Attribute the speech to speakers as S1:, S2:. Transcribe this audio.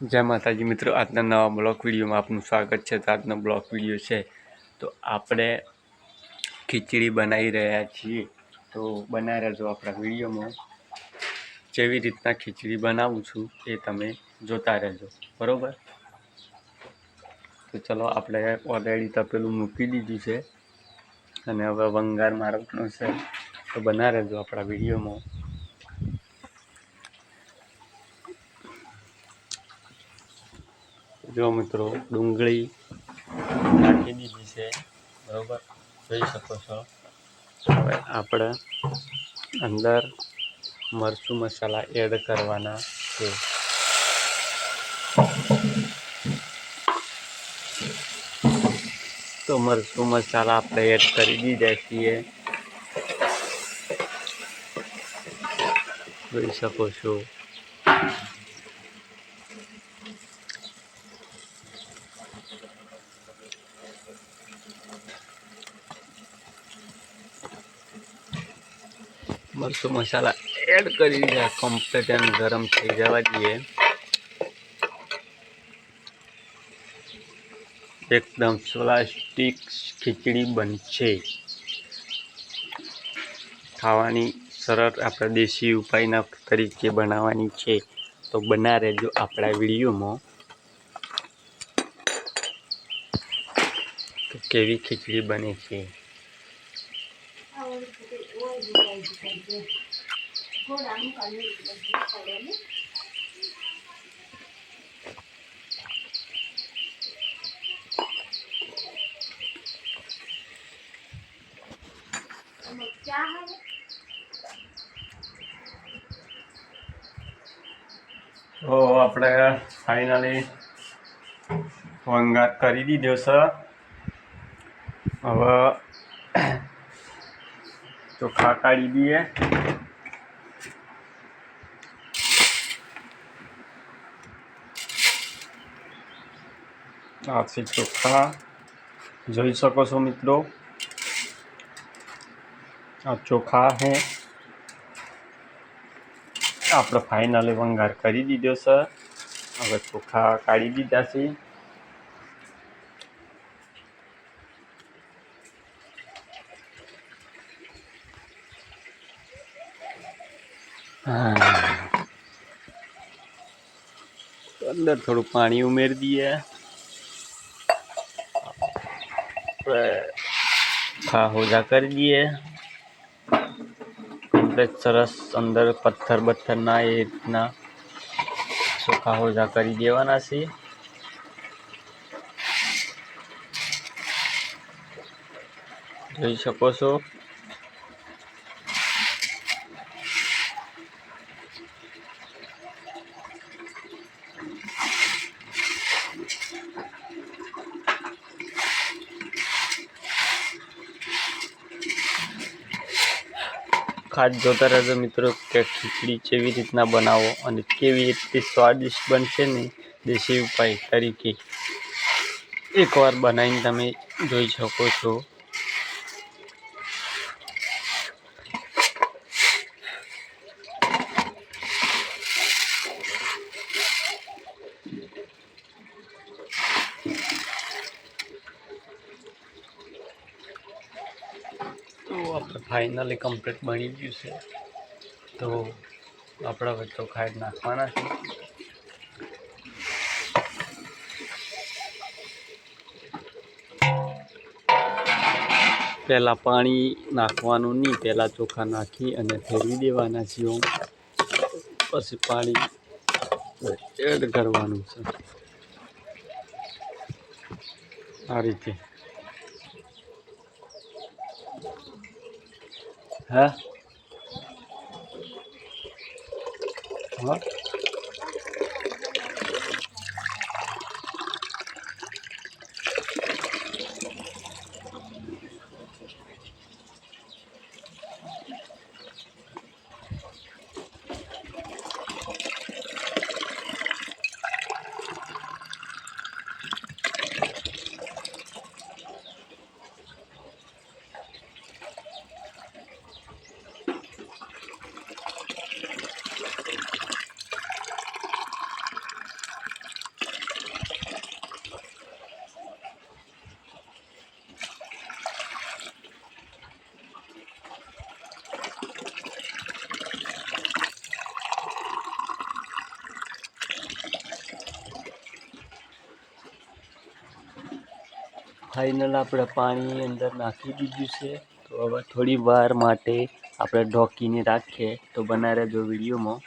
S1: જય માતાજી મિત્રો, આજના નવા બ્લોગ વિડીયોમાં આપનું સ્વાગત છે। તો આજનો બ્લોગ વિડીયો છે તો આપણે ખીચડી બનાવી રહ્યા છીએ। તો બનાવી રહેજો આપણા વિડીયોમાં। જેવી રીતના ખીચડી બનાવું છું એ તમે જોતા રહેજો, બરાબર। તો ચલો, આપણે ઓલરેડી તપેલું મૂકી દીધું છે અને હવે વંગાર મારવાનો છે। તો બનાવી રહેજો આપણા વિડીયોમાં। જો મિત્રો, ડુંગળી નાખી દીધી છે, બરાબર, જોઈ શકો છો। હવે આપણે અંદર મરચું મસાલા એડ કરવાના છે। તો મરચું મસાલા આપણે એડ કરી દીધા છીએ, જોઈ શકો છો। મરચું મસાલા એડ કરી દીધા, કમ્પ્લીટ એન્ડ ગરમ થઈ જવા દઈએ। એકદમ સ્વાદિષ્ટ ખીચડી બનશે। ખાવાની સરળ આપણે દેશી ઉપાયના તરીકે બનાવવાની છે। તો બના રહેજો આપણા વિડીયોમાં। તો કેવી ખીચડી બને છે। તો આપણે ફાઇનલી વંગાર કરી દીધો છે। હવે ચોખા કાઢી દઈએ। આ છે ચોખા, જોઈ શકો છો મિત્રો। આ ચોખા હે આપણે ફાઇનલી વંગાર કરી દીધો છે। હવે ચોખા કાઢી દીધા છે। અંદર થોડું પાણી ઉમેરી દઈએ। હોજા કરી દઈએ। કમ્પ્લીટ સરસ અંદર પથ્થર બથ્થર ના એ રીતના ચોખા હોજા કરી દેવાના છે। જોઈ શકો છો। ખાસ જોતા રહેજો મિત્રો કે ખીચડી કેવી રીતના બનાવો અને કેવી રીતે સ્વાદિષ્ટ બનશે ને દેશી ઉપાય તરીકે। એકવાર બનાવીને તમે જોઈ શકો છો। તો આપણે ફાઇનલી કમ્પ્લીટ બની ગયું છે। તો આપણે હવે ચોખા એડ નાખવાના છે। પહેલાં પાણી નાખવાનું નહીં, પહેલાં ચોખા નાખી અને ફેરવી દેવાના છે। પછી પાણી એડ કરવાનું છે આ રીતે। હા હા ફાઇનલ આપણે પાણી અંદર નાખી દીધું છે. તો હવે થોડી વાર માટે આપણે ઢોકીને રાખીએ. તો બનાવી રહેજો વિડીયોમાં.